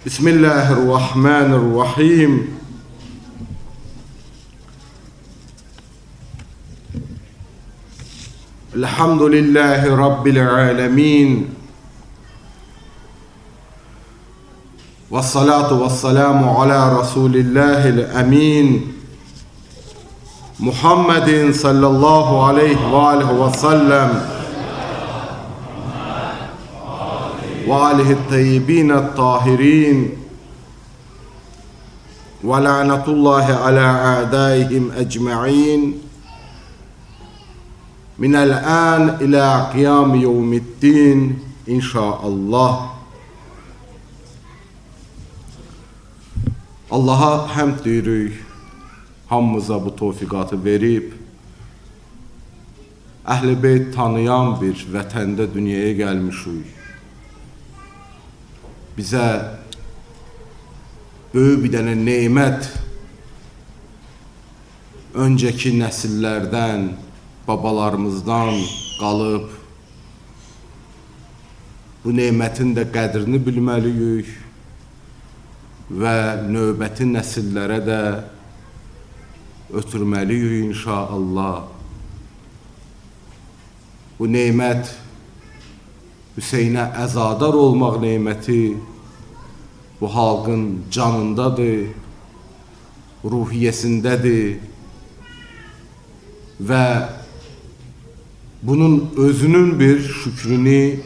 Bismillahirrahmanirrahim. Elhamdülillahi Rabbil alemin. Ve salatu ve selamu ala Resulillahil emin. Muhammedin sallallahu aleyhi ve aleyhi ve sellem. Ve alihi teyyibine tahirin. Ve la'natullahi ala a'daihim ecma'in. Minel an ila qiyam yevmiddin inşaallah. Allah'a həmd deyirik, hamımıza bu tevfiqatı verib, Əhl-i Beyt tanıyan bir vətəndə dünyaya gəlmişik. Bizə böyük bir dənə nemət öncəki nəsillərdən, babalarımızdan qalıb. Bu nemətin də qədrini bilməliyik və növbəti nəsillərə də ötürməliyik inşallah. Bu nemət Hüseynə əzadar olmaq neməti bu xalqın canındadır, ruhiyyəsindədir və bunun özünün bir şükrünü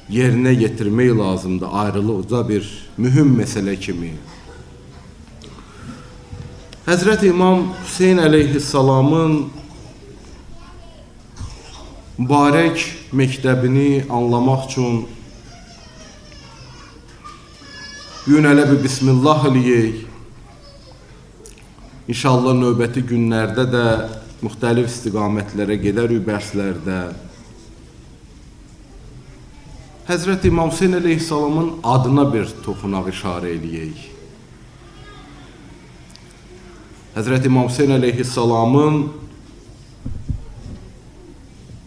yerinə yetirmək lazımdır, ayrılıqda bir mühüm məsələ kimi. Həzrət İmam Hüseyn əleyhissalamın mübarək məktəbini anlamaq üçün gün elə bir bismillah eləyək. İnşallah növbəti günlərdə də müxtəlif istiqamətlərə gedərik bərslərdə. Həzrət İmam Hüseyn əleyhissalamın adına bir toxunaq işarə eləyək. Həzrət İmam Hüseyn əleyhissalamın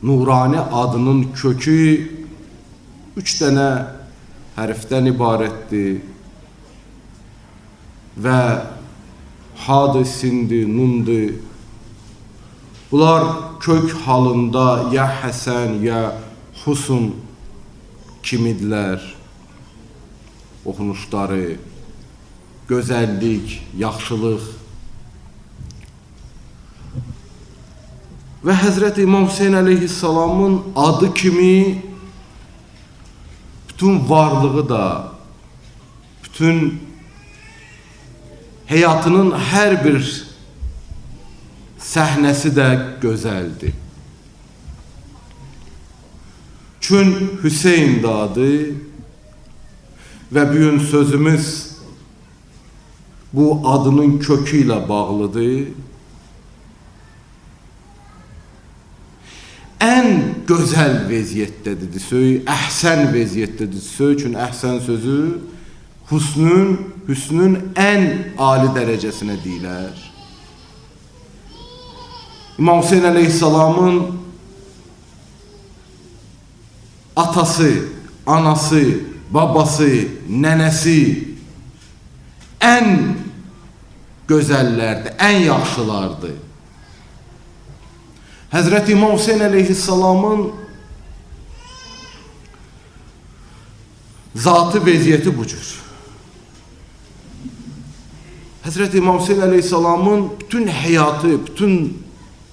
Nurani adının kökü 3 dənə hərfdən ibarətdir və hadı, sindi, nundi. Bunlar kök halında ya Həsən, ya Husun kimidirlər. Oxunuşları, gözəllik, yaxşılıq. Və Həzrət İmam Hüseyn əleyhissalamın adı kimi bütün varlığı da, bütün həyatının hər bir səhnəsi də gözəldir. Çün Hüseyn də adı və bugün sözümüz bu adının kökü ilə bağlıdır. Ən gözəl vəziyyətdədir söy, əhsən vəziyyətdədir söy, çünki əhsən sözü hüsnün ən ali dərəcəsinə deyilər. İmam Hüseyn əleyhissalamın atası, anası, babası, nənəsi ən gözəllərdir, ən yaxşılardır. Həzrət İmam Hüseyn əleyhissalamın zatı vəziyyəti bu cür. Həzrəti İmam Hüseyin əleyhissalamın bütün həyatı, bütün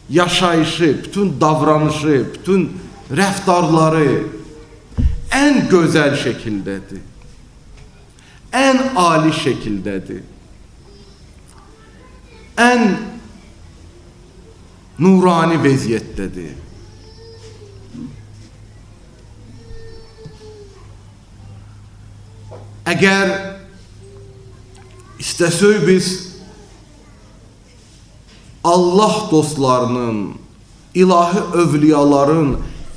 yaşayışı, bütün davranışı, bütün rəftarları ən gözəl şəkildədir. Ən ali şəkildədir. Ən nurani vəziyyətdədir. Əgər istəsək biz Allah dostlarının, ilahi övliyaların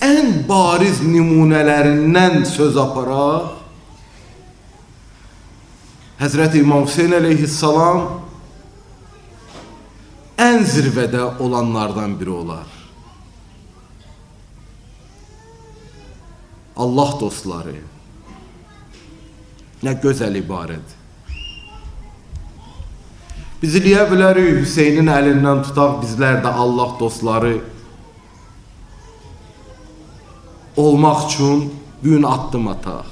ən bariz nümunələrindən söz aparaq, Həzrəti İmam Hüseyin əleyhissalam ən zirvədə olanlardan biri olar. Allah dostları, nə gözəl ibarədir. Biz eləyə bilərik, Hüseynin əlindən tutaq, bizlər də Allah dostları olmaq üçün gün addım ataq.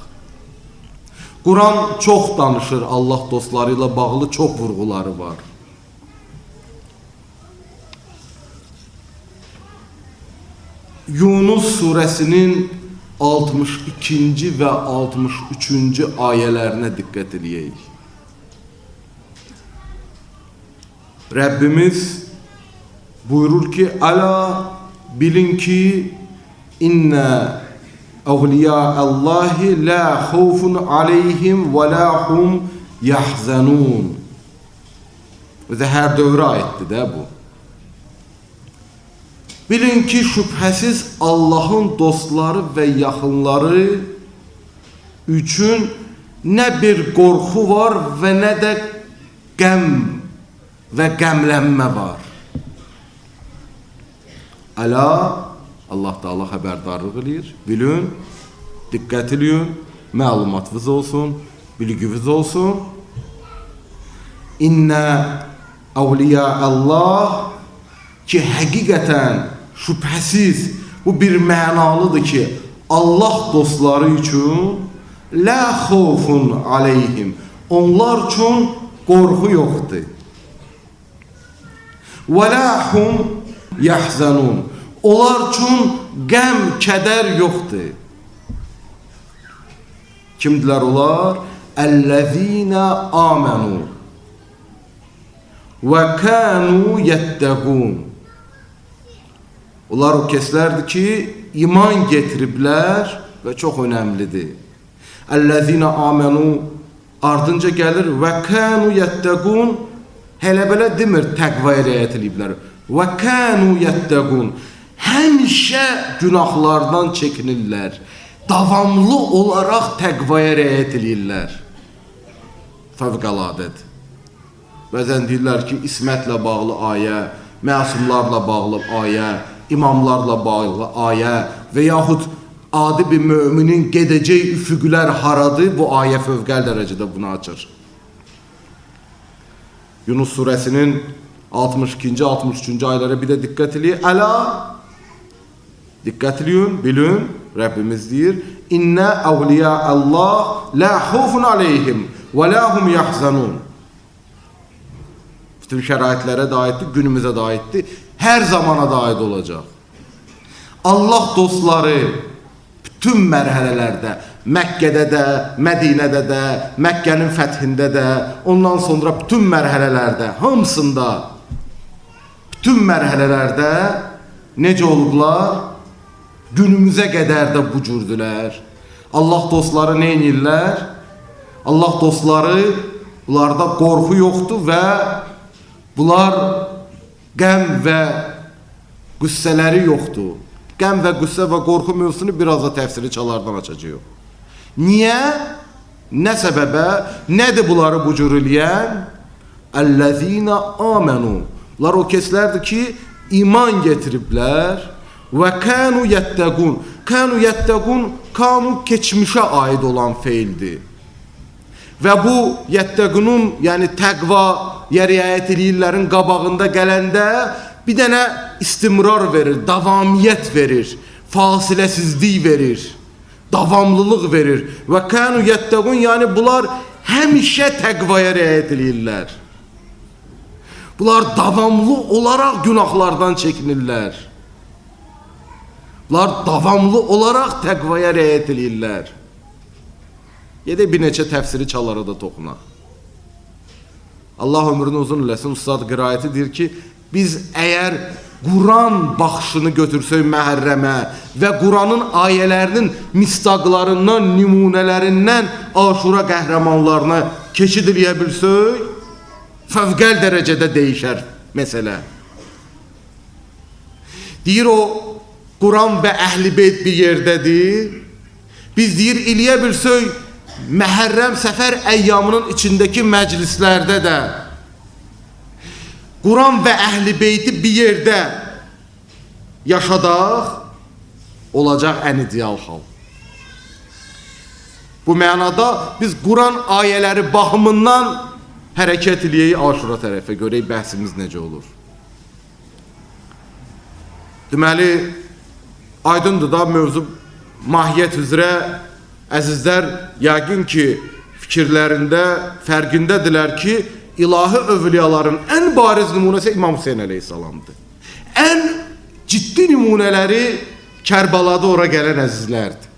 Quran çox danışır, Allah dostları ilə bağlı çox vurğuları var. Yunus surəsinin 62-ci və 63-cü ayələrinə diqqət edək. Rəbbimiz buyurur ki, Əla bilin ki, İnnə əvliyəəllahi la xawfun aleyhim və la hum yahzanun. Və hər dövrə aiddir də bu. Bilin ki, şübhəsiz Allahın dostları və yaxınları üçün nə bir qorxu var və nə də qəm və qəmlənmə var. Əla, Allah Taala xəbərdarlıq edir. Bilin, diqqət edin, məlumatınız olsun, bilginiz olsun. İnnə əvliya Allah ki, həqiqətən, şübhəsiz, bu bir mənalıdır ki, Allah dostları üçün la xawfun aleyhim, onlar üçün qorxu yoxdur. Və la hum yahzanun, onlar üçün qəm, kədər yoxdur. Kimdilər onlar? Əl-ləzīnə āmənū və kənu yəttəqun. Onlar o kəslərdir ki, iman getiriblər və çox önəmlidir. Əl-ləzīnə āmənū ardınca gəlir və kənu yəttəqun, hələ belə demir, təqvaya riayət ediblər. Və kənu yəttəqun, həmişə günahlardan çəkinirlər, davamlı olaraq təqvaya riayət edirlər. Fövqələdədir. Bəzən deyirlər ki, ismətlə bağlı ayə, məsumlarla bağlı ayə, imamlarla bağlı ayə və yaxud adi bir müminin gedəcək üfüqlər haradır, bu ayə fövqəl dərəcədə bunu açır. Yunus surəsinin 62-ci, 63-cü ayələrə bir də diqqət edin. Əla, diqqət edin, bilin, Rəbbimiz deyir, İnnə əvliya Allah la xawfun aleyhim və la hum yahzanun. Bütün şəraitlərə də aiddir, günümüzə də aiddir, hər zamana da aid olacaq. Allah dostları bütün mərhələlərdə, Məkkədə də, Mədinədə də, Məkkənin fəthində də, ondan sonra bütün mərhələlərdə, hamısında, bütün mərhələlərdə necə olublar? Günümüzə qədər də bu cürdülər. Allah dostları nə edirlər? Allah dostları, bunlarda qorxu yoxdur və bunlar qəm və qüssələri yoxdur. Qəm və qüssə və qorxu mövzusunu biraz da təfsiri çalardan açacaq. Niyə? Nə səbəbə? Nədir bunları bu cür eləyən? Əl-ləzīnə āmənū. Bunlar o kəslərdir ki, iman getiriblər və kənu yəttəqun. Kənu yəttəqun, kanu keçmişə aid olan feildir. Və bu yəttəqunun, yəni təqva riayət edirlərin qabağında gələndə bir dənə istimrar verir, davamiyyət verir, fasiləsizlik verir. davamlılıq verir. Və kanu yettəqun, yəni bunlar həmişə təqvaya riayət edirlər. Bunlar davamlı olaraq günahlardan çəkinirlər. Bunlar davamlı olaraq təqvaya riayət edirlər. Gedək bir neçə təfsiri çalara da toxunaq. Allah ömrünü uzun eləsin, Ustad qiraəti deyir ki, biz əgər Quran baxışını götürsək məhərrəmə və Quranın ayələrinin mistaqlarından, nümunələrindən Aşura qəhrəmanlarına keçid eləyə bilsək, fəvqəl dərəcədə dəyişər məsələ. Deyir o, Quran və Əhl-i Beyt bir yerdədir. Biz deyir, eləyə bilsək, Məhərrəm səfər əyyamının içindəki məclislərdə də Quran və Əhl-i Beyti bir yerdə yaşadaq, olacaq ən ideal hal. Bu mənada biz Quran ayələri baxımından hərəkət eləyək Aşura tərəfə, görək bəhsimiz necə olur. Deməli, aydındır da mövzu mahiyyət üzrə əzizlər yəqin ki fikirlərində fərqindədirlər ki, ilahi övliyaların ən bariz nümunəsi İmam Hüseyin əleyhissalamdır. Ən ciddi nümunələri Kərbalada ora gələn əzizlərdir.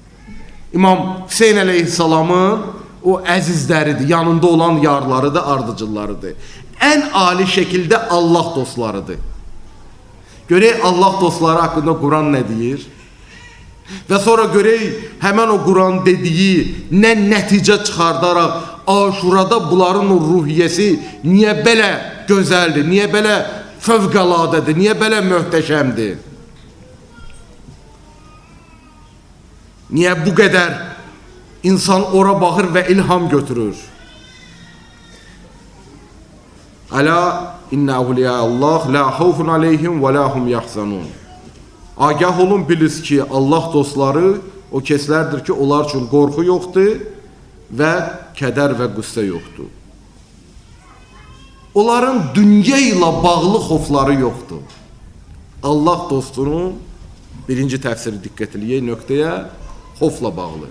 İmam Hüseyin əleyhissalamın o əzizləridir, yanında olan yarlarıdır, ardıcıllarıdır. Ən ali şəkildə Allah dostlarıdır. Görək Allah dostları haqqında Quran nə deyir? Və sonra görək həmən o Quran dediyi nə nəticə çıxardaraq Aşurada bunların o ruhiyyəsi niyə belə gözəldir, niyə belə fövqəladədir, niyə belə möhtəşəmdir? Niyə bu qədər insan ora baxır və ilham götürür? Əla innə əvliya Allah la xawfun aleyhim və la hum yahzanun. Agah olun, biliz ki, Allah dostları o kəslərdir ki, onlar üçün qorxu yoxdur və kədər və qüssə yoxdur. Onların dünya ilə bağlı xofları yoxdur. Allah dostunun birinci təfsiri diqqət eləyək nöqtəyə, xofla bağlı.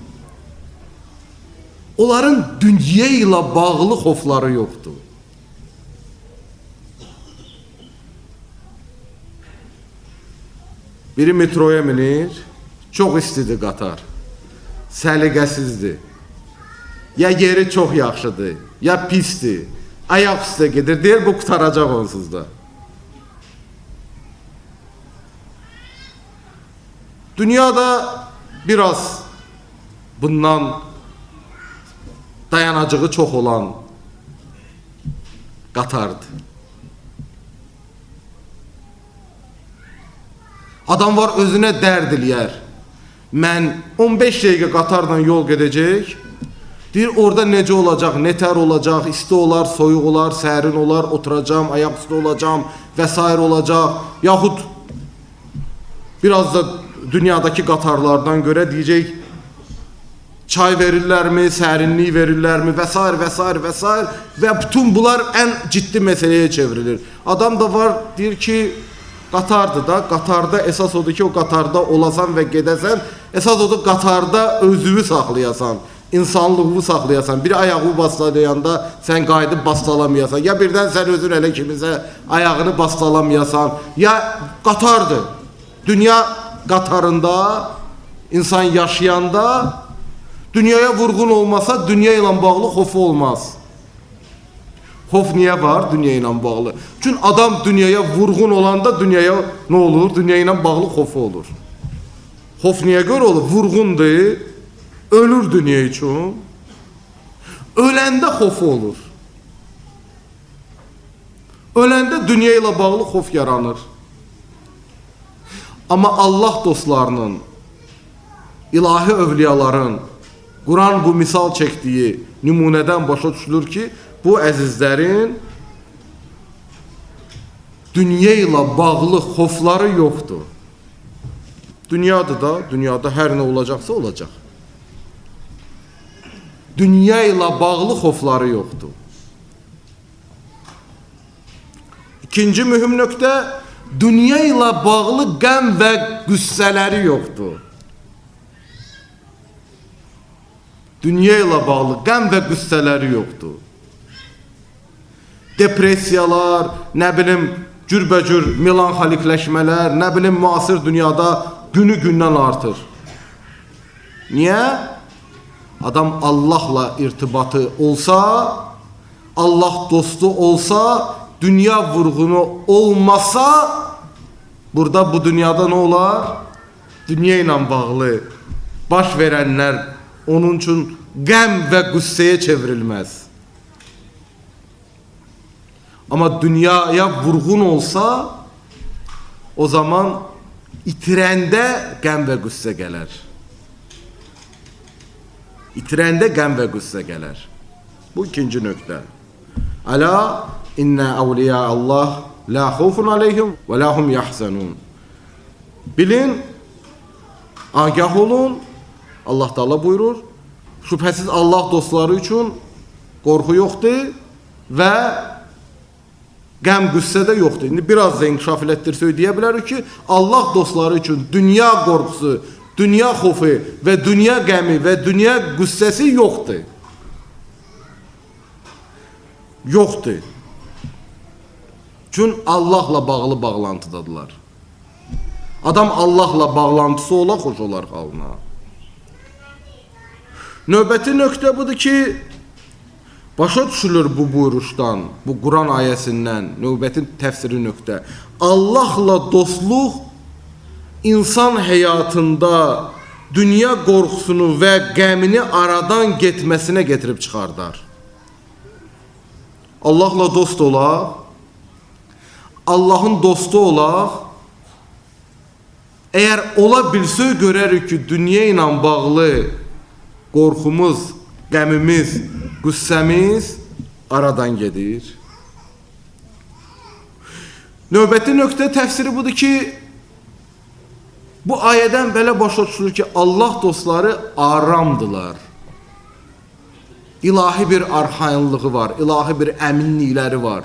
Onların dünya ilə bağlı xofları yoxdur. Biri metroya minir, çox istidir qatar, səliqəsizdir, ya yeri çox yaxşıdır, ya pisdir, ayaq üstə gedir, deyir bu qutaracaq onsuz da. Dünyada biraz bundan dayanacığı çox olan qatardır. Adam var özünə dərd eləyər. Mən 15 dəqiqə qatarla yol gedəcək. Deyir orada necə olacaq, nətər olacaq, isti olar, soyuq olar, sərin olar, oturacam, ayaq üstə olacam və s. olacaq. Yaxud biraz da dünyadakı qatarlardan görə deyəcək çay verirlərmi, sərinlik verirlərmi və s. və s. və s. Və bütün bunlar ən ciddi məsələyə çevrilir. Adam da var deyir ki qatardır da, qatarda esas odur ki o qatarda olasan və gedəsən, esas odur qatarda özünü saxlayasan, insanlığını saxlayasan, bir ayağı bastalayanda sən qayıdıb bastalamayasan, ya birdən sən özün elə kimizə ayağını bastalamayasan, ya qatardır. Dünya qatarında insan yaşayanda dünyaya vurğun olmasa dünya ilə bağlı xofu olmaz. Xof niyə var? Dünya ilə bağlı. Çünki adam dünyaya vurğun olanda dünyaya nə olur? Dünya ilə bağlı xofu olur. Xof niyə görə olur? Vurğundur, ölür dünya üçün. Öləndə xofu olur. Öləndə dünya ilə bağlı xof yaranır. Amma Allah dostlarının, ilahi övliyaların Quran bu misal çəkdiyi nümunədən başa düşülür ki, bu əzizlərin dünya ilə bağlı xofları yoxdur. Dünyadır da, dünyada hər nə olacaqsa olacaq. Dünya ilə bağlı xofları yoxdur. İkinci mühüm nöqtə, dünya ilə bağlı qəm və qüssələri yoxdur. dünya ilə bağlı qəm və qüssələri yoxdur. Depressiyalar, nə bilim, cürbəcür melanxolikləşmələr, nə bilim, müasir dünyada günü-gündən artır. Niyə? Adam Allahla irtibatı olsa, Allah dostu olsa, dünya vurğunu olmasa, burada bu dünyada nə olar? Dünya ilə bağlı baş verənlər onun üçün qəm və qüssəyə çevrilməz. Amma dünyaya vurğun olsa, o zaman itirəndə qəm və qüssə gələr. İtirəndə qəm və qüssə gələr. Bu ikinci nöqtə. Əla innə əvliya Allah la xawfun aleyhim və la hum yahzanun. Bilin, agah olun. Allah Teala buyurur. Şübhəsiz Allah dostları üçün qorxu yoxdur və qəm qüssə də yoxdur. İndi biraz da inkişaf elətdirsək deyə bilərik ki, Allah dostları üçün dünya qorxusu, dünya xofu və dünya qəmi və dünya qüssəsi yoxdur. Yoxdur. Çünki Allahla bağlı bağlantıdadılar. Adam Allahla bağlantısı ola, xoş olar halına. Növbəti nöqtə budur ki, başa düşülür bu buyuruşdan, bu Quran ayəsindən, növbətin təfsiri nöqtə. Allahla dostluq insan həyatında dünya qorxusunu və qəmini aradan getməsinə getirib çıxardar. Allahla dost olaq, Allahın dostu olaq, əgər ola bilsə görərik ki, dünya ilə bağlı qorxumuz, qəmimiz, qüssəmiz aradan gedir. Növbəti nöqtə təfsiri budur ki, bu ayədən belə başa düşülür ki, Allah dostları aramdılar. İlahi bir arxayınlığı var, ilahi bir əminlikləri var.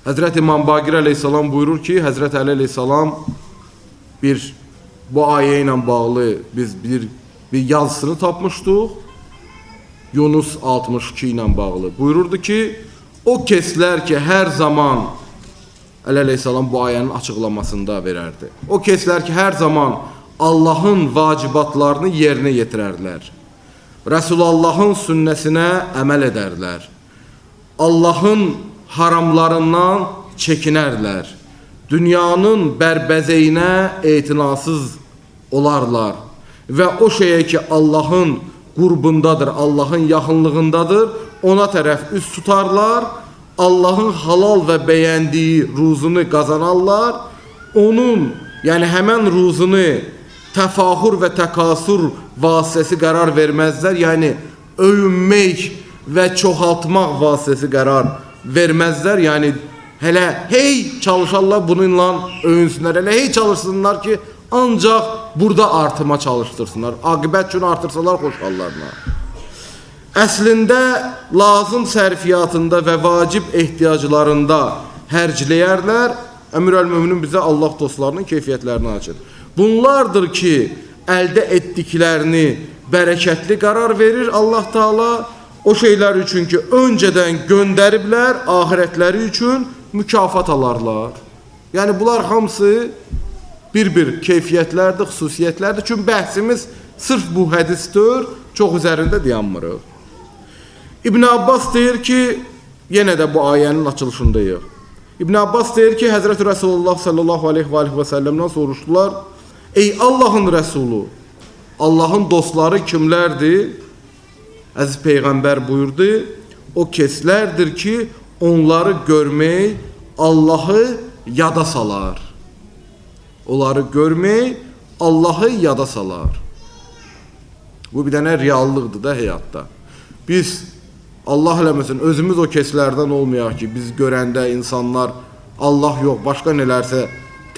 Həzrət İmam Baqir əleyhissalam buyurur ki, Həzrət Əli əleyhissalam bu ayə ilə bağlı biz bir yazısını tapmışdıq. Yunus 62 ilə bağlı buyururdu ki, o kəslər ki, hər zaman Əli əleyhissalam bu ayənin açıqlamasında verərdi. O kəslər ki, hər zaman Allahın vacibatlarını yerinə yetirərlər. Rəsulullahın sünnəsinə əməl edərlər. Allahın haramlarından çəkinərlər. Dünyanın bərbəzəyinə etinasız olarlar. Və o şeyə ki, Allahın qurbundadır, Allahın yaxınlığındadır, ona tərəf üst tutarlar. Allahın halal və bəyəndiyi ruzunu qazanarlar. Onun, yəni həmən ruzunu təfahür və təkasür vasitəsi qərar verməzlər. Yəni öyünmək və çoxaltmaq vasitəsi qərar verməzlər. Yəni hələ hey çalışarlar bununla öyünsünlər. Hələ hey çalışsınlar ki, ancaq burada artıma çalıştırsınlar. Aqibət üçün artırsalar xoşhallarına. Əslində lazım sərfiyyatında və vacib ehtiyaclarında hərcləyərlər. Əmir-əl-Möminin bizə Allah dostlarının keyfiyyətlərini açır. Bunlardır ki, əldə etdiklərini bərəkətli qərar verir Allah Teala. O şeylər üçün ki, öncədən göndəriblər, ahirətləri üçün mükafat alarlar. Yəni bunlar hamısı bir-bir keyfiyyətlərdir, xüsusiyyətlərdir. Çünki bəhsimiz sırf bu hədisdir, çox üzərində dayanmırıq. İbn Abbas deyir ki, yenə də bu ayənin açılışındayıq. İbn Abbas deyir ki, Həzrət Rasulullah sallallahu aleyhi və səlləmdən soruşdular, ey Allahın Rəsulu, Allahın dostları kimlərdir? Əziz Peyğəmbər buyurdu, o kəslərdir ki, onları görmək Allahı yada salar. Onları görmək Allahı yada salar. Bu bir dənə reallıqdır da həyatda. Biz, Allah eləməsin, özümüz o kəslərdən olmayaq ki, biz görəndə insanlar Allah yox, başqa nələrsə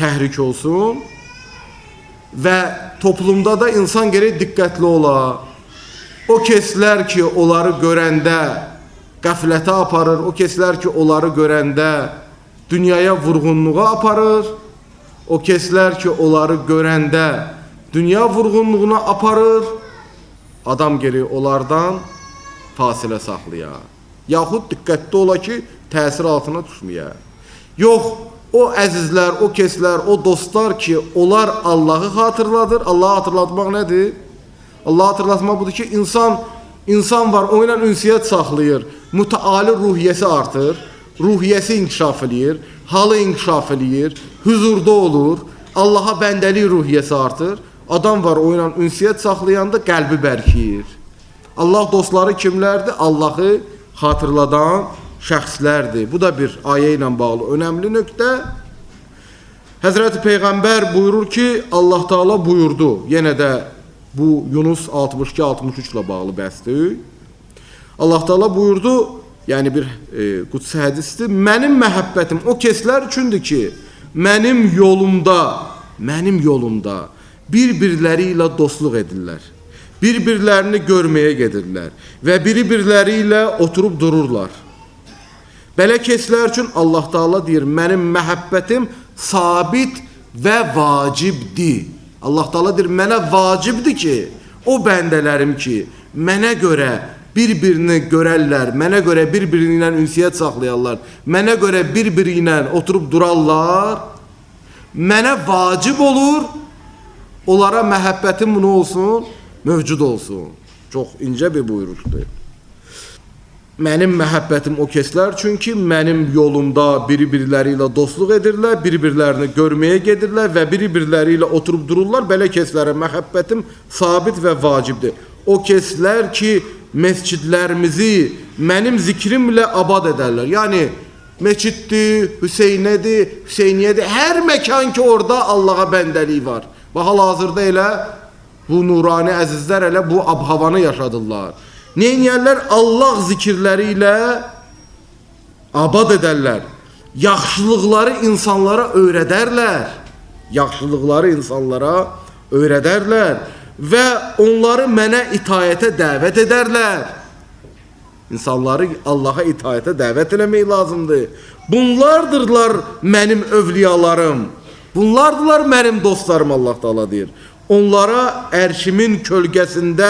təhrik olsun və toplumda da insan gərək diqqətli ola. O kəslər ki, onları görəndə qəflətə aparır, o kəslər ki, onları görəndə dünyaya vurğunluğa aparır, o kəslər ki, onları görəndə dünya vurğunluğuna aparır, adam geri onlardan fasilə saxlaya. Yaxud diqqətli ola ki, təsir altına düşməyə. Yox, o əzizlər, o keslər, o dostlar ki, onlar Allahı xatırladır. Allahı hatırlatmaq nədir? Allahı hatırlatmaq budur ki, insan var, o ilə ünsiyyət saxlayır. Mütəali ruhiyyəsi artır, ruhiyyəsi inkişaf edir, halı inkişaf edir, huzurda olur, Allaha bəndəlik ruhiyyəsi artır. Adam var, o ilə ünsiyyət saxlayanda qəlbi bərkiyir. Allah dostları kimlərdir? Allahı xatırladan şəxslərdir. Bu da bir ayə ilə bağlı önəmli nöqtə. Həzrəti Peyğəmbər buyurur ki, Allah Teala buyurdu. Yenə də bu Yunus 62-63 ilə bağlı bəhsdir. Allah Teala buyurdu, yəni bir qudsi hədisdir. Mənim məhəbbətim o kəslər üçündür ki, mənim yolumda bir-birləri ilə dostluq edirlər. Bir-birlərini görməyə gedirlər və bir-birləri ilə oturub dururlar. Belə kəslər üçün Allah Teala deyir, mənim məhəbbətim sabit və vacibdir. Allah Teala deyir, mənə vacibdir ki, o bəndələrim ki, mənə görə bir-birini görərlər, mənə görə bir-biri ilə ünsiyyət saxlayarlar, mənə görə bir-biri ilə oturub durarlar, mənə vacib olur, onlara məhəbbətim bunu olsun, mövcud olsun. Çox incə bir buyruqdur. Mənim məhəbbətim o kəslər çünki mənim yolumda bir-birləri ilə dostluq edirlər, bir-birlərini görməyə gedirlər və bir-birləri ilə oturub dururlar. Belə kəslərə məhəbbətim sabit və vacibdir. O kəslər ki, məscidlərimizi mənim zikrimlə abad edərlər. Yəni, məsciddir, Hüseynədir, Hüseyniyədir, hər məkan ki, orada Allaha bəndəlik var. Bax, hal-hazırda elə bu nurani əzizlər elə bu ab-havanı yaşadırlar. Neyniyərlər? Allah zikirləri ilə abad edərlər. Yaxşılıqları insanlara öyrədərlər. Yaxşılıqları insanlara öyrədərlər. Və onları mənə itayətə dəvət edərlər. İnsanları Allaha itayətə dəvət eləmək lazımdır. Bunlardırlar mənim övliyalarım. Bunlardırlar mənim dostlarım, Allah Teala deyir. Onlara ərşimin kölgəsində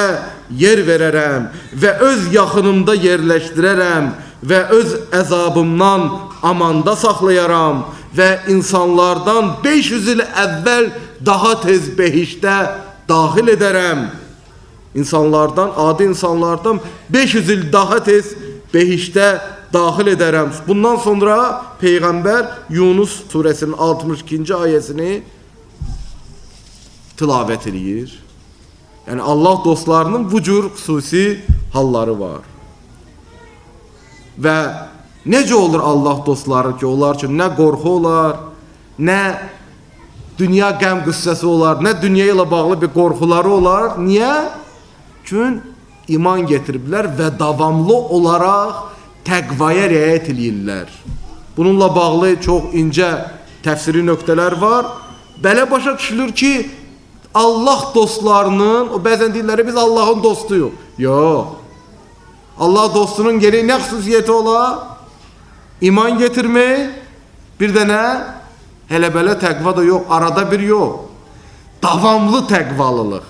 yer verərəm və öz yaxınımda yerləşdirərəm və öz əzabımdan amanda saxlayaram və insanlardan 500 il əvvəl daha tez behişdə daxil edərəm. İnsanlardan, adi insanlardan 500 il daha tez behişdə daxil edərəm. Bundan sonra Peyğəmbər Yunus surəsinin 62-ci ayəsini tilavət edir. Yəni Allah dostlarının bu cür xüsusi halları var. Və necə olur Allah dostları ki, onlar üçün nə qorxu olar, nə dünya qəm qüssəsi olar, nə dünya ilə bağlı bir qorxuları olar. Niyə? Çünki iman getiriblər və davamlı olaraq təqvaya riayət edirlər. Bununla bağlı çox incə təfsiri nöqtələr var. Belə başa düşülür ki, Allah dostlarının, o bəzən deyirlər, biz Allahın dostuyuq. Yox. Allah dostunun geri nə xüsusiyyəti olar? İman getirmək, bir də nə? Hələ belə təqva da yox, arada bir yox. Davamlı təqvalılıq.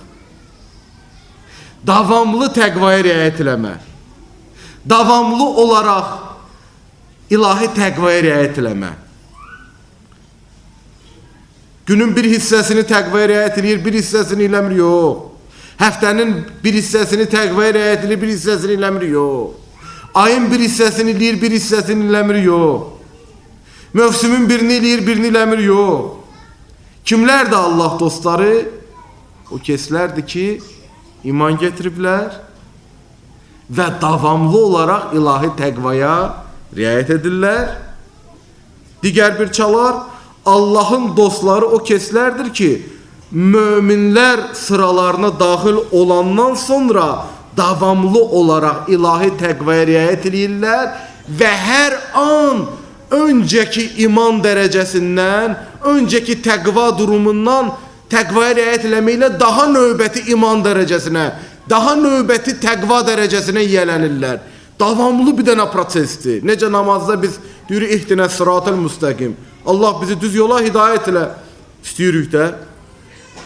Davamlı təqvaya riayət eləmə. Davamlı olaraq ilahi təqvaya riayət eləmə. Günün bir hissəsini təqvaya riayət edir, bir hissəsini eləmir, yox. Həftənin bir hissəsini təqvaya riayət edir, bir hissəsini eləmir, yox. Ayın bir hissəsini eləyir, bir hissəsini eləmir, yox. Mövsümün birini eləyir, birini eləmir, yox. Kimlərdir Allah dostları? O kəslərdir ki, iman getiriblər və davamlı olaraq ilahi təqvaya riayət edirlər. Digər bir çalar, Allahın dostları o kəslərdir ki, möminlər sıralarına daxil olandan sonra davamlı olaraq ilahi təqvaya riayət edirlər və hər an öncəki iman dərəcəsindən, öncəki təqva durumundan təqvaya riayət eləməklə daha növbəti iman dərəcəsinə, daha növbəti təqva dərəcəsinə yiyələnirlər. Davamlı bir dənə prosesdir. Necə namazda biz deyirik, ihdinə sıratal müstəqim. Allah bizi düz yola hidayət elə istəyirik də.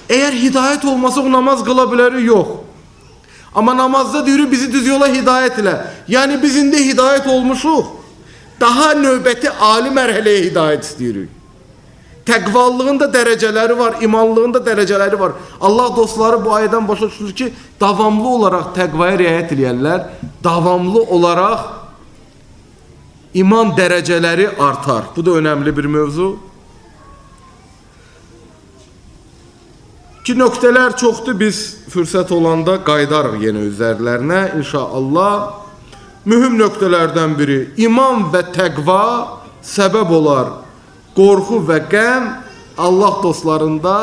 Əgər hidayət olmasa o namaz qıla bilərik, yox. Amma namazda deyir bizi düz yola hidayət elə. Yəni biz indi hidayət olmuşuq. Daha növbəti ali mərhələyə hidayət istəyirik. Təqvallığın da dərəcələri var, imanlığın da dərəcələri var. Allah dostları bu ayədən başa düşür ki, davamlı olaraq təqvaya riayət edənlər, davamlı olaraq iman dərəcələri artar. Bu da önəmli bir mövzu. Ki nöqtələr çoxdur, biz fürsət olanda qaydarıq yenə üzərlərinə inşallah. Mühüm nöqtələrdən biri, iman və təqva səbəb olar. Qorxu və qəm Allah dostlarında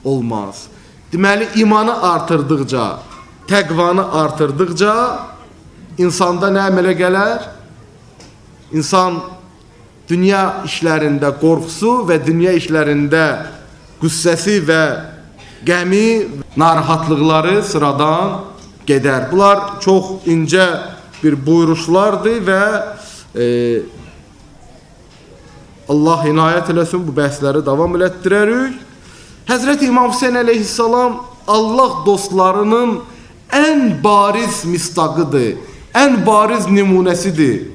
olmaz. Deməli, imanı artırdıqca, təqvanı artırdıqca insanda nə əmələ gələr? İnsan dünya işlərində qorxusu və dünya işlərində qüssəsi və qəmi, narahatlıqları sıradan gedər. Bunlar çox incə bir buyuruşlardır və Allah inayət eləsin, bu bəhsləri davam elətdirərik. Həzrəti İmam Hüseyin əleyhissalam Allah dostlarının ən bariz mistaqıdır, ən bariz nümunəsidir.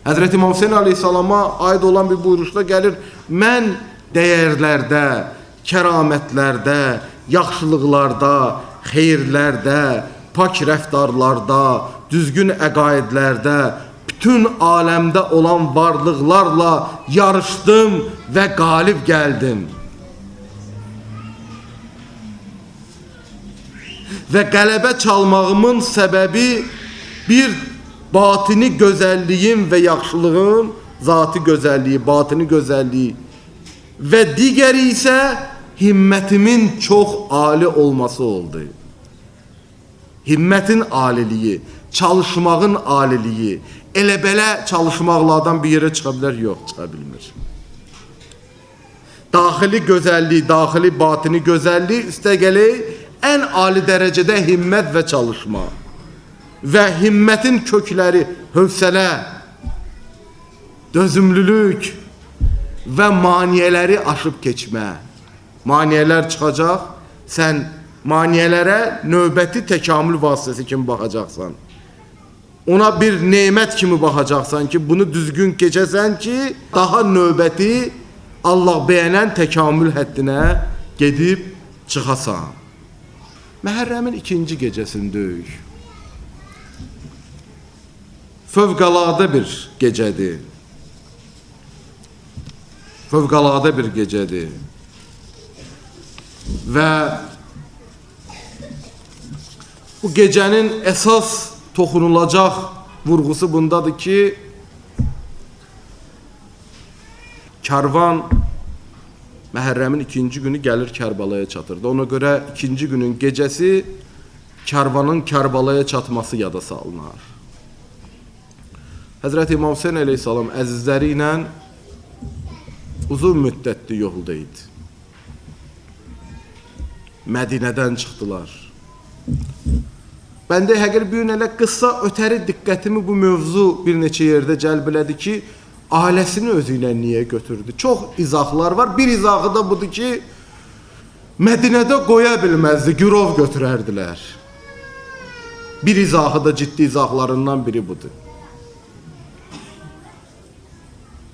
Həzrəti İmam Hüseyin əleyhissalama aid olan bir buyuruşda gəlir, mən dəyərlərdə, kəramətlərdə, yaxşılıqlarda, xeyirlərdə, pak rəftarlarda, düzgün əqaidlərdə, bütün aləmdə olan varlıqlarla yarışdım və qalib gəldim. Və qələbə çalmağımın səbəbi bir batini gözəlliyim və yaxşılığım, zati gözəlliyi, batini gözəlliyi və digəri isə himmətimin çox ali olması oldu. Himmətin aliliyi, çalışmağın aliliyi, elə-belə çalışmaqla adam bir yerə çıxa bilər, yox, çıxa bilmir. Daxili gözəllik, daxili batini gözəllik üstəgəli ən ali dərəcədə himmət və çalışma və himmətin kökləri hövsələ, dözümlülük və maniyələri aşıb keçmə. Maniyələr çıxacaq, sən maniyələrə növbəti təkamül vasitəsi kimi baxacaqsan. Ona bir nemət kimi baxacaqsan ki, bunu düzgün keçəsən ki, daha növbəti Allah bəyənən təkamül həddinə gedib çıxasan. Məhərrəmin ikinci gecəsindəyik. Fövqəladə bir gecədir. Fövqəladə bir gecədir. Və bu gecənin əsas toxunulacaq vurğusu bundadır ki, karvan Məhərrəmin ikinci günü gəlir Kərbalaya çatırdı. Ona görə ikinci günün gecəsi karvanın Kərbalaya çatması yada salınar. Həzrəti İmam Hüseyin əleyhissalam əzizləri ilə uzun müddətli yolda idi. Mədinədən çıxdılar. Bəndə həqiqət bir gün elə qısa ötəri diqqətimi bu mövzu bir neçə yerdə cəlb elədi ki, ailəsini özü ilə niyə götürdü? Çox izahlar var. Bir izahı da budur ki, Mədinədə qoya bilməzdi, girov götürərdilər. Bir izahı da ciddi izahlarından biri budur.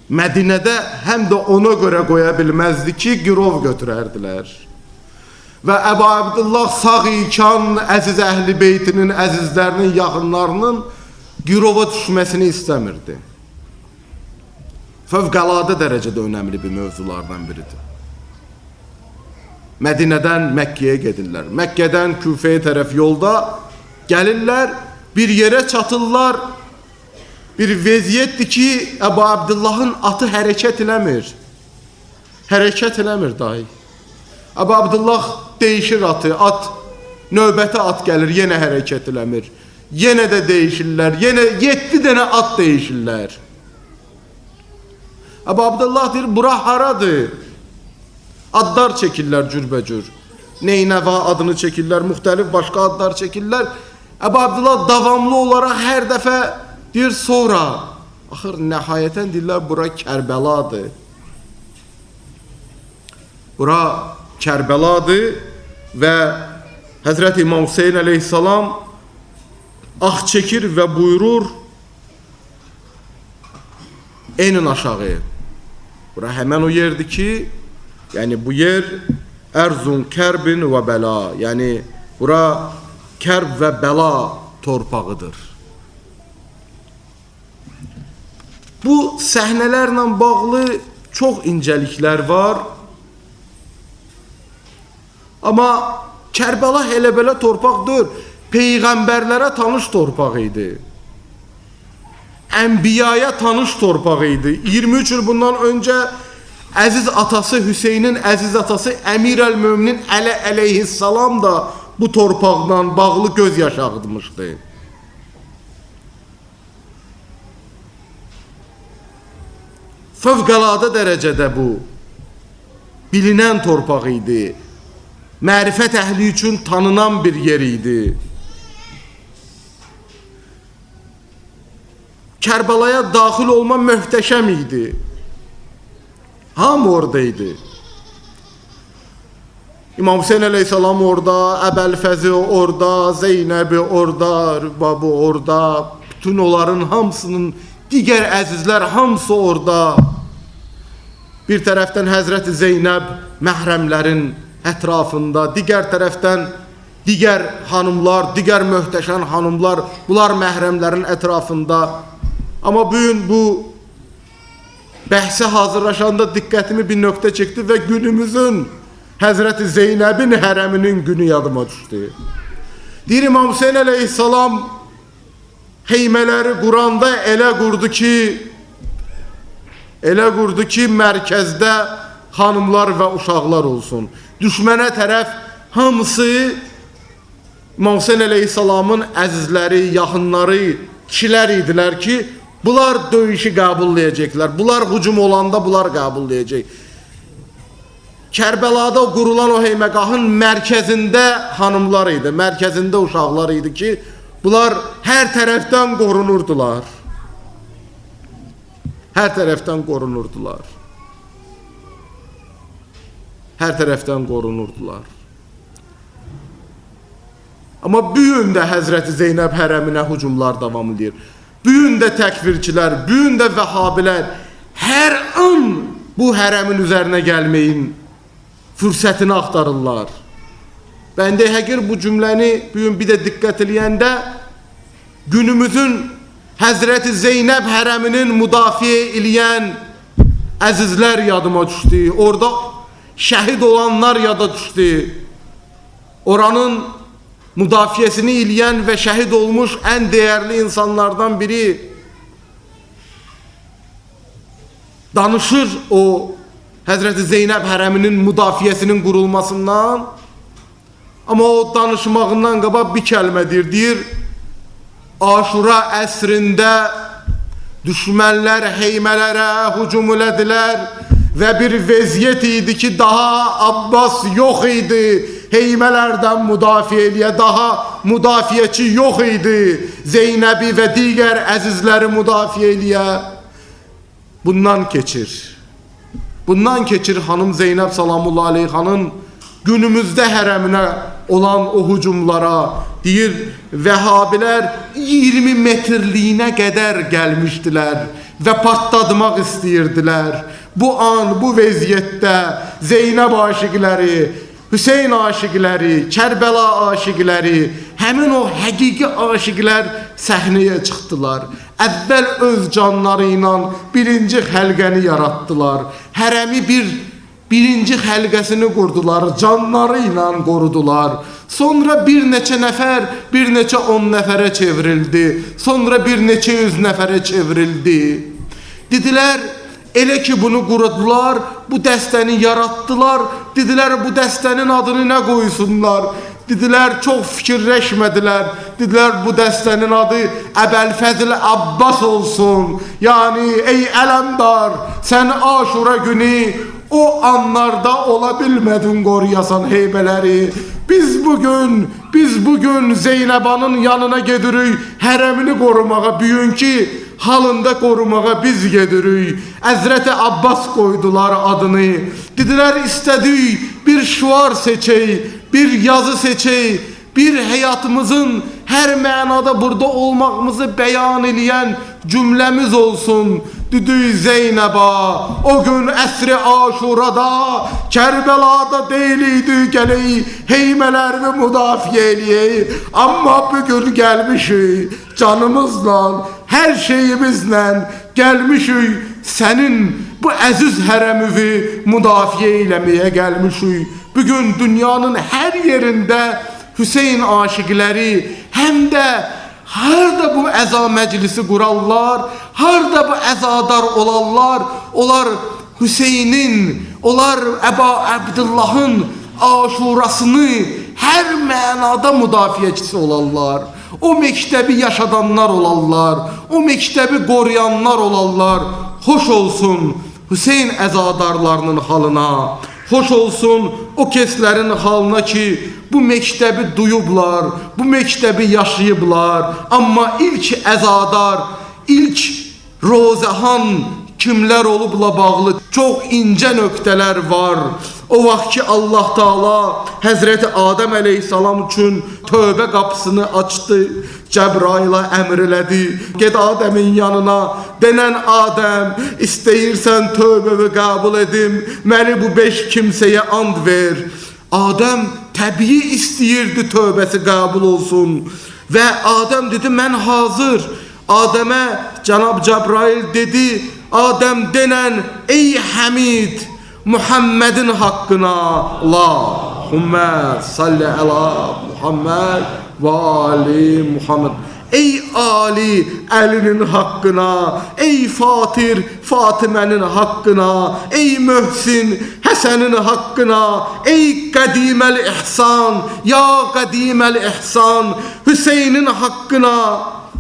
Mədinədə həm də ona görə qoya bilməzdi ki, girov götürərdilər. Və Əbu Abdullah sağ ikən əziz əhl-i beytinin, əzizlərinin, yaxınlarının girova düşməsini istəmirdi. Fövqəladə dərəcədə önəmli bir mövzulardan biridir. Mədinədən Məkkəyə gedirlər. Məkkədən Küfəyə tərəf yolda gəlirlər, bir yerə çatırlar. Bir vəziyyətdir ki, Əbu Abdullahın atı hərəkət eləmir. Hərəkət eləmir dahi. Əbu Abdullah değişir atı, at, növbəti at gəlir, yenə hərəkət eləmir. Yenə də değişirlər, yenə 7 dənə at değişirlər. Əbu Abdullah deyir, bura haradır? Adlar çəkirlər cürbəcür. Neynəva adını çəkirlər, müxtəlif başqa adlar çəkirlər. Əbu Abdullah davamlı olaraq hər dəfə deyir, sonra. Axır, nəhayətən deyirlər, bura Kərbəladır. Bura Kərbəladır və Həzrəti İmam Hüseyin əleyhissalam ah çəkir və buyurur, enin aşağı. Bura həmən o yerdir ki, yəni bu yer Ərzun kərbin və bəla, yəni bura kərb və bəla torpağıdır. Bu səhnələrlə bağlı çox incəliklər var. Amma Kərbəla elə belə torpaq deyil, peyğəmbərlərə tanış torpaq idi. Ənbiyaya tanış torpaq idi. 23 il bundan öncə əziz atası Hüseynin əziz atası Əmir əl-Möminin Əli əleyhissalam da bu torpaqla bağlı göz yaşı ağıtmışdı. Fövqəladə dərəcədə bu bilinən torpaq idi. Mərifət əhli üçün tanınan bir yer idi. Kərbəlaya daxil olma möhtəşəm idi. Hamı oradaydı. İmam Hüseyin əleyhissalam orada, Əbəlfəzi orada, Zeynəbi orada, Rübabı orada, bütün onların hamısının, digər əzizlər hamısı orada. Bir tərəfdən Həzrəti Zeynəb məhrəmlərin ətrafında, digər tərəfdən digər hanımlar, digər möhtəşəm hanımlar, bunlar məhrəmlərin ətrafında. Amma bugün bu bəhsə hazırlaşanda diqqətimi bir nöqtə çəkdi və günümüzün Həzrəti Zeynəbin hərəminin günü yadıma düşdü. Deyir İmam Hüseyin əleyhissalam heymələri quranda elə qurdu ki, mərkəzdə hanımlar və uşaqlar olsun. Düşmənə tərəf hamısı İmam Hüseyin əleyhissalamın əzizləri, yaxınları, kişilər idilər ki, bunlar döyüşü qəbullayacaqlar. Bunlar hücum olanda bunlar qəbullayacaq. Kərbəlada qurulan o heyməgahın mərkəzində hanımlar idi, mərkəzində uşaqlar idi ki, bunlar hər tərəfdən qorunurdular. Hər tərəfdən qorunurdular. Hər tərəfdən qorunurdular. Amma bugün də Həzrəti Zeynəb hərəminə hücumlar davam edir. Bugün də təkfirçilər, bugün də vəhabilər hər an bu hərəmin üzərinə gəlməyin fürsətini axtarırlar. Ben de həqiqət bu cümləni bugün bir də diqqət eləyəndə günümüzün Həzrəti Zeynəb hərəminin müdafiə eləyən əzizlər yadıma düşdü. Orada şəhid olanlar yada düşdü. Oranın müdafiəsini eləyən və şəhid olmuş ən dəyərli insanlardan biri danışır o Həzrəti Zeynəb hərəminin müdafiəsinin qurulmasından. Amma o danışmağından qabaq bir kəlmə deyir, Aşura əsrində düşmənlər heymələrə hücum elədilər və bir vəziyyət idi ki, daha Abbas yox idi, heymələrdən müdafiə eləyə, daha müdafiəçi yox idi, Zeynəbi və digər əzizləri müdafiə eləyə. Bundan keçir hanım Zeynəb salamullah aleyhanın günümüzdə hərəminə olan o hücumlara. Deyir, vəhabilər 20 metrliyinə qədər gəlmişdilər və partlatmaq istəyirdilər. Bu an, bu vəziyyətdə Zeynəb aşiqləri, Hüseyn aşiqləri, Kərbəla aşiqləri, həmin o həqiqi aşiqlər səhnəyə çıxdılar. Əvvəl öz canları ilə birinci xəlqəni yaratdılar. Hərəmi birinci xəlqəsini qurdular, canları ilə qorudular. Sonra bir neçə nəfər, bir neçə 10 nəfərə çevrildi. Sonra bir neçə 100 nəfərə çevrildi. Dedilər, elə ki bunu qurdular, bu dəstəni yaratdılar. Dedilər, bu dəstənin adını nə qoysunlar? Dedilər, çox fikirləşmədilər. Dedilər, bu dəstənin adı Əbəlfəzl Abbas olsun. Yəni, ey ələmdar, sən Aşura günü o anlarda ola bilmədin qoruyasan heybələri. Biz bugün Zeynəbanın yanına gedirik, hərəmini qorumağa, bugünkü halında qorumağa biz gedirik. Həzrəti Abbas qoydular adını. Dedilər, istədik bir şuar seçək, bir yazı seçək bir həyatımızın hər mənada burada olmağımızı beyan edən cümləmiz olsun. Düdü Zeynəba, o gün əsri Aşurada, Kərbəlada deyiliydi gələk, heymələrimi müdafiə eləyək. Amma bugün gəlmişik, canımızla, hər şeyimizlə gəlmişik, sənin bu əziz hərəmivi müdafiə eləməyə gəlmişik. Bugün dünyanın hər yerində Hüseyin aşiqləri, həm də harda bu əza məclisi qurarlar, harda bu əzadar olarlar, onlar Hüseynin, onlar Əba Abdullahın aşurasını hər mənada müdafiəçisi olarlar. O məktəbi yaşadanlar olarlar, o məktəbi qoruyanlar olarlar. Xoş olsun Hüseyin əzadarlarının halına, xoş olsun o kəslərin halına ki, bu məktəbi duyublar, bu məktəbi yaşayıblar. Amma ilk əzadar, ilk rozahan kimlər olubla bağlı çox incə nöqtələr var. O vaxt ki Allah Taala Həzrəti Adəm əleyhissalam üçün tövbə qapısını açdı, Cəbrailə əmr elədi. Get Adəmin yanına, denən Adəm, istəyirsən tövbəmi qəbul edim, məni bu 5 kimsəyə and ver. Adəm təbii istəyirdi tövbəsi qəbul olsun. Və Adəm dedi, mən hazır. Adəmə Cənab Cəbrail dedi, Adəm denən, ey Həmid, Muhammedin haqqına, Allahümmə salli əla Muhammed və ali Muhammed. Ey Ali Əlinin haqqına, ey Fatir Fatimənin haqqına, ey Möhsin Həsənin haqqına, ey Qədiməl İhsan, ya Qədiməl İhsan, Hüseynin haqqına.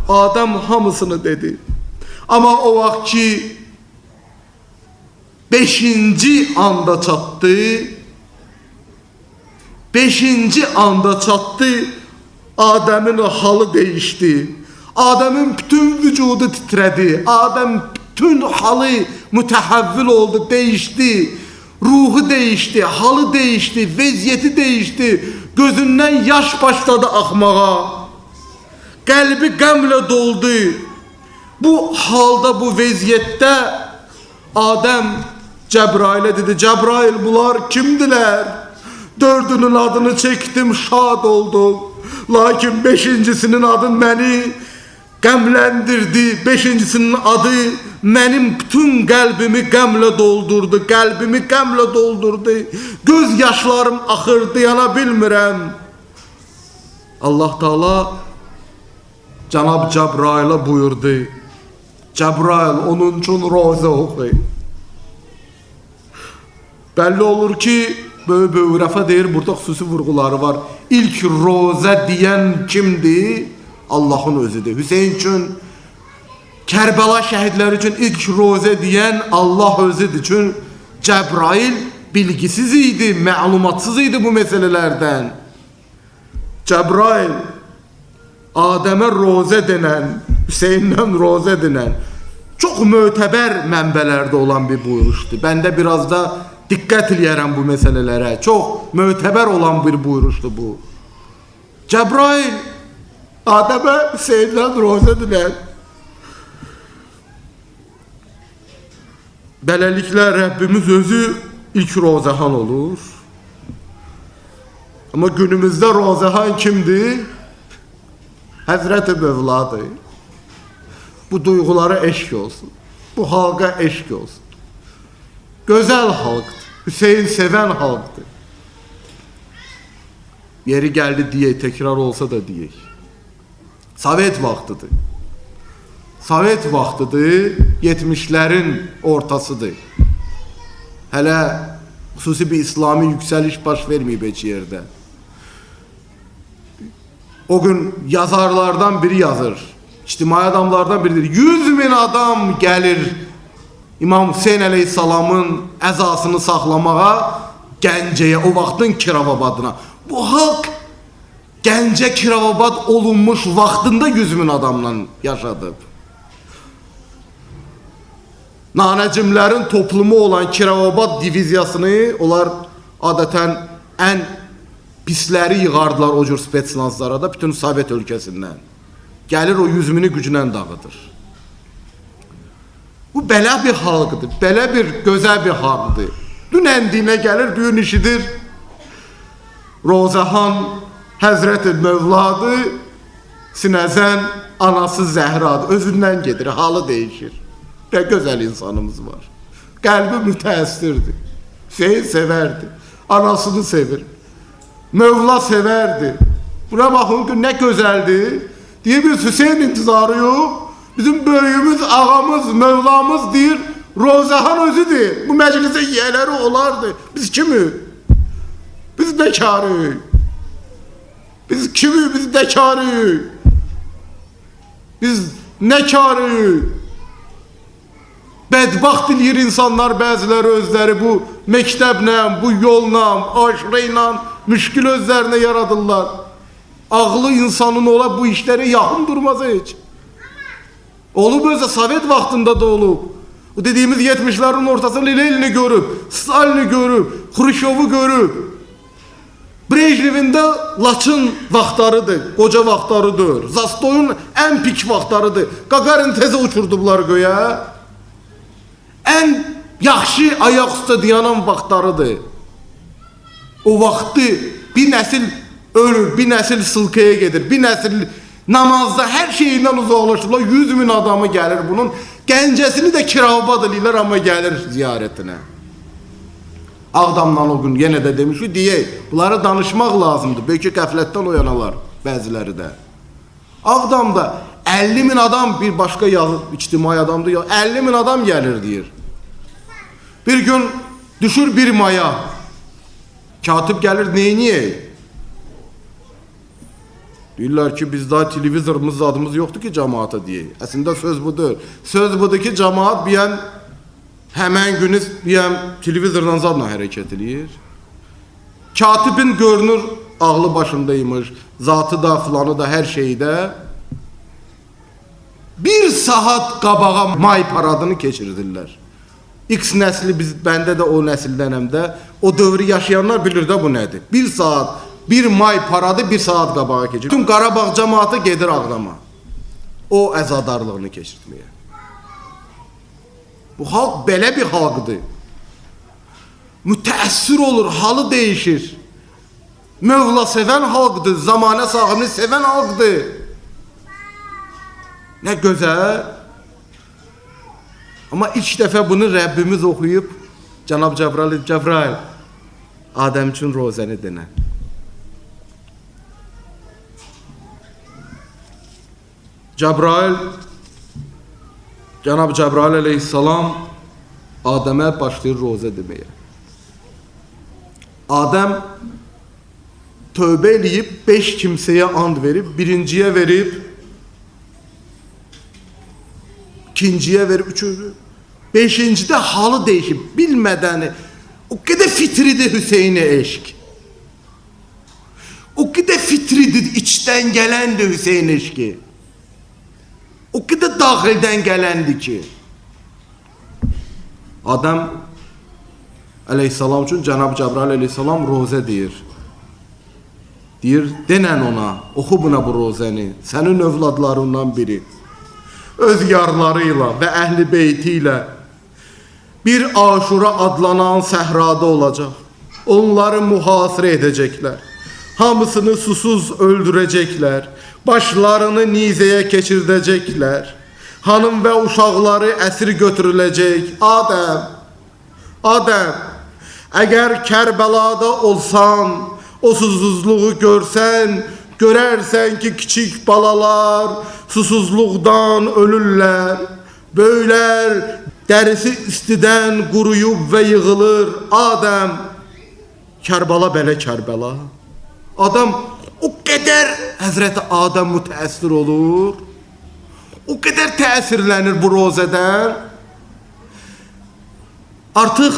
Adəm hamısını dedi. Amma o vaxt ki 5-ci anda çatdı, 5-ci anda çatdı, Adəmin halı değişti. Adəmin bütün vücudu titredi. Adəm bütün halı mütəhəvvil oldu, değişti. Ruhu değişti, halı değişti, vəziyyəti değişti. Gözündən yaş başladı axmağa. Qəlbi qəmlə doldu. Bu halda, bu vəziyyətdə Adəm Cəbrailə dedi, Cəbrail bunlar kimdilər? 4'ünün adını çektim, şad oldum. Lakin 5'incisinin adı məni qəmləndirdi. 5'incisinin adı mənim bütün qəlbimi qəmlə doldurdu. Qəlbimi qəmlə doldurdu. Göz yaşlarım axır, dayana bilmirəm. Allah Taala Cənab Cəbrailə buyurdu. Cəbrail onun üçün rozə oxu. Belli olur ki, böyük rəfa deyir, burada xüsusi vurğuları var. İlk rozə deyən kimdir? Allahın özüdür. Hüseyin üçün, Kərbəla şəhidləri üçün ilk rozə deyən Allah özüdür. Çünki Cəbrail bilgisiz idi, məlumatsız idi bu məsələlərdən. Cəbrail Adəmə rozə denən, Hüseyndən rozə denən çox mötəbər mənbələrdə olan bir buyuruşdur. Bəndə biraz da diqqət eləyərəm bu məsələlərə. Çox mötəbər olan bir buyuruşdur bu. Cəbrail Adəmə Hüseyndən rozə denən. Beləliklə Rəbbimiz özü ilk rozəhan olur. Amma günümüzdə rozəhan kimdir? Həzrət-i Mövladır. Bu duyğulara eşk olsun. Bu halqa eşk olsun. Gözəl halqdır. Hüseyin sevən halqdır. Yeri gəldi deyək, təkrar olsa da deyək. Sovet vaxtıdır. Sovet vaxtıdır, 70'lerin ortasıdır. Hələ xüsusi bir İslami yüksəliş baş verməyib heç yerdə. O gün yazarlardan biri yazır, ictimai adamlardan biridir. 100.000 adam gəlir İmam Hüseyin əleyhissalamın əzasını saxlamağa Gəncəyə, o vaxtın Kirovabadına. Bu halk Gəncə Kirovabad olunmuş vaxtında 100.000 adamla yaşadı. Nanəcimlərin toplumu olan Kirovabad diviziyasını onlar adətən ən pisləri yığardılar o cür spetsnazlara da bütün Sovet ölkəsindən. Gəlir o 100.000-i güclə dağıdır. Bu belə bir xalqdır, belə bir gözəl bir xalqdır. Dün əndiyinə gəlir, düyün işidir. Rozahan Həzrət-i Mövladı, Sinəzən anası Zəhradır. Özündən gedir, halı değişir. Ne gözəl insanımız var. Qəlbi mütəəssirdir. Hüseyin severdi. Anasını sevir. Mövla severdi. Buna bakın ki ne gözəldir. Diye biz Hüseyin intizarı yok. Bizim böyüğümüz, ağamız, Mövlamız deyir. Rozahan özüdür. Bu meclise üyeleri olardı. Biz kimi? Biz bekarı. Biz kimi? Biz bekarı. Biz ne karı? Bədbaxt eləyir insanlar bəziləri özləri bu məktəblə, bu yolla, aşırı ilə müşkül özlərinə yaradırlar. Ağlı insanın ola bu işlərə yaxın durmaz heç. Olub özə Sovet vaxtında da olub. O dediğimiz 70'lerin ortasında Lenin'i görüb, Stalin'i görüb, Xruşovu görüb. Brejnevin də Laçın vaxtlarıdır, qoca vaxtlarıdır. Zastoyun ən pik vaxtlarıdır. Gagarin tezə uçurdular göyə. Ən yaxşı ayaq üstə dayanan vaxtlarıdır. O vaxtı bir nəsil ölür, bir nəsil sılkaya gedir, bir nəsil namazda hər şeyindən uzaqlaşırlar. 100.000 adamı gəlir bunun. Gəncəsini də kiravbad edirlər, amma gəlir ziyarətinə. Ağdamdan o gün yenə də demişik, deyək, bunları danışmaq lazımdır. Belki qəflətdən oyanalar bəziləri də. Ağdamda 50.000 adam bir başka ictimai adamdır ya 50.000 adam gelir deyir. Bir gün düşür bir maya. Katip gelir neyniye? Deyirlər ki biz daha televizorumuz adımız yoktu ki cemaata diye. Aslında söz budur. Söz budur ki cemaat bir an hemen günü bir an televizordan zadla hareket edir. Katibin görünür ağlı başındaymış. Zatı da filanı da her şeyi de. Bir saat qabağa may paradını keçirdirlər. X nəsli bəndə də o nəsildənəm də o dövrü yaşayanlar bilir də bu nədir. Bir saat, bir may paradı bir saat qabağa keçir. Tüm Qarabağ cemaatı gedir Ağdama. O əzadarlığını keçirtməyə. Bu xalq belə bir xalqdır. Mütəəssir olur, halı değişir. Mövla sevən xalqdır, zamanə sahibini sevən xalqdır. Ne güzel. Ama ilk defa bunu Rabbimiz okuyup Cenab-ı Cebrail Adem için rozeni dene. Cenab-ı Cebrail aleyhisselam Adem'e başlayır roze demeye. Adem tövbe eləyib 5 kimseye and verip birinciye verip ikinciye verip üçüncü, beşincide halı değişip bilmeden o kadar fitridir Hüseyin'e eşk. O kadar fitridir içten gelendi Hüseyin eşki. O kadar dahilden gelendi ki. Adam aleyhisselam için Cenab-ı Cebrail aleyhisselam roze deyir. Deyir denen ona oku buna bu rozeni senin övladlarından biri. Öz yarlarıyla ve ehli beytiyle bir Aşura adlanan səhrada olacak. Onları muhasire edecekler. Hamısını susuz öldürecekler. Başlarını nizeye keçirdecekler. Hanım ve uşaqları əsir götürülecek. Adem, eğer Kerbela'da olsan, o susuzluğu görsen, görərsən ki kiçik balalar susuzluqdan ölürlər. Böylər dərisi istidən quruyub və yığılır. Adem, Kərbala belə Kərbala. Adam o qədər Həzrəti Adem mütəəssir olur. O qədər təsirlənir bu rozədən. Artıq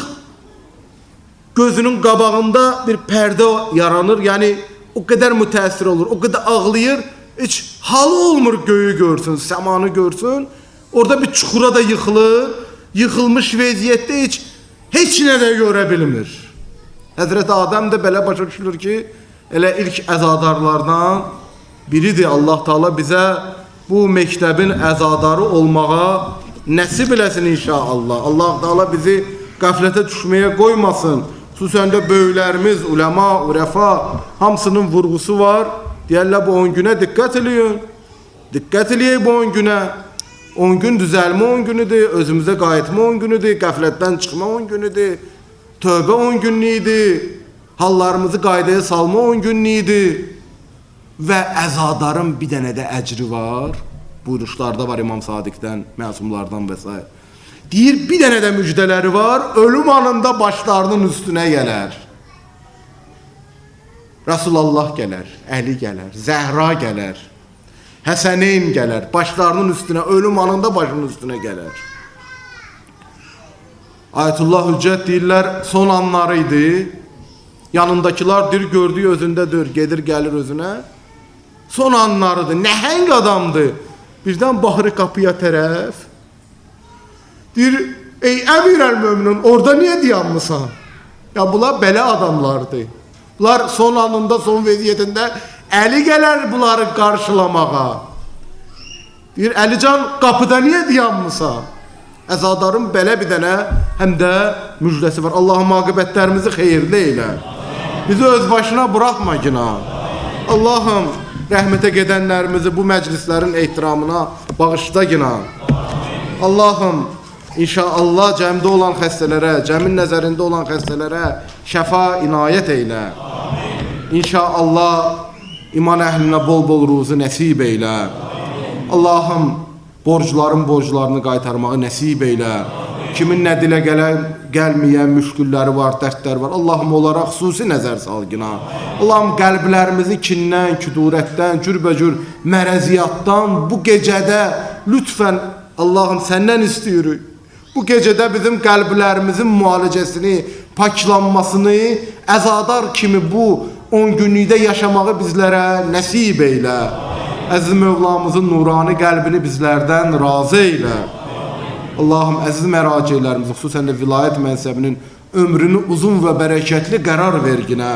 gözünün qabağında bir pərdə yaranır. Yəni o kadar müteessir olur, o kadar ağlayır, hiç halı olmur göğü görsün, səmanı görsün. Orada bir çukura da yıkılır, yıkılmış vəziyyətdə heç nə də görə bilmir. Həzrət Adəm də belə başa düşülür ki, elə ilk əzadarlardan biridir. Allah Taala bizə bu məktəbin əzadarı olmağa nəsib eləsin inşallah. Allah Taala bizi qəflətə düşməyə qoymasın. Xüsusən də böyüklərimiz, uləma, urəfa hamısının vurğusu var. Deyirlər bu 10 günə diqqət eləyin. Diqqət eləyək bu 10 günə. 10 gün düzəlmə 10 günüdür, özümüzə qayıtma 10 günüdür, qəflətdən çıxma 10 günüdür, tövbə 10 günlüydür, hallarımızı qaydaya salma 10 günlüydür və əzadarın bir dənə də əcri var. Buyuruşlarda var İmam Sadiqdən, məsumlardan və s. Deyir, bir dənə də müjdələri var, ölüm anında başlarının üstünə gələr. Resulullah gələr, Əli gələr, Zəhra gələr, Həsəneyn gələr, başlarının üstünə, ölüm anında başının üstünə gələr. Ayətullah Hüccət deyirlər, son anları idi. Yanındakilar deyir, gördüyü özündədir, gedir, gəlir özünə. Son anlarıdır, nəhəng adamdır. Birdən baxır qapıya tərəf. Deyir, ey əmir əl-möminin, orada niyə dayanmısan? Ya bunlar belə adamlardır. Bunlar son anında, son vəziyyətində Əli gələr bunları qarşılamağa. Deyir, Əlican, qapıda niyə dayanmısan? Əzadarın belə bir dənə həm də müjdəsi var. Allahım aqibətlərimizi xeyirli eylə. Bizi öz başına buraxma günah. Allahım rəhmətə gedənlərimizi bu məclislərin ehtiramına bağışla günah. Allahım İnşallah cəmdə olan xəstələrə, cəmin nəzərində olan xəstələrə şəfa inayət eylə. İnşallah iman əhlinə bol-bol ruzu nəsib eylə. Allahım borcların borclarını qaytarmağı nəsib eylə. Kimin nə dilə gəlməyən müşkülləri var, dərdləri var. Allahım onlara xüsusi nəzər sal günah. Allahım qəlblərimizi kindən, küdurətdən, cürbəcür mərəziyyatdan bu gecədə lütfən Allahım səndən istəyirik. Bu gecədə bizim qəlblərimizin müalicəsini, paklanmasını, əzadar kimi bu 10 günlükdə yaşamağı bizlərə nəsib eylə. Əziz Mövlamızın nurani qəlbini bizlərdən razı eylə. Allahım əziz məraciylərimizi, xüsusən də vilayət mənsəbinin ömrünü uzun və bərəkətli qərar verginə.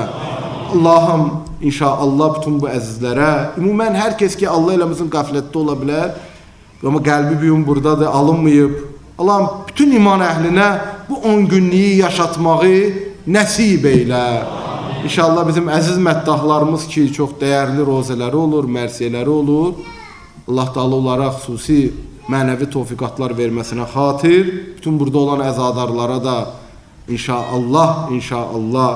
Allahım inşallah bütün bu əzizlərə, ümumən hər kəs ki Allah eləmizin qəflətdə ola bilər, amma qəlbi bir gün buradadır, alınmayıb. Allahım bütün iman əhlinə bu 10 günlüyü yaşatmağı nəsib eylə. İnşallah bizim əziz məddahlarımız ki, çox dəyərli rozələri olur, mərsiyələri olur. Allah Taala onlara xüsusi mənəvi tövfiqatlar verməsinə xatir, bütün burada olan əzadarlara da inşallah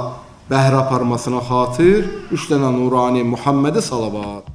bəhrə aparmasına xatir, 3 dənə nurani Muhammədi salavat.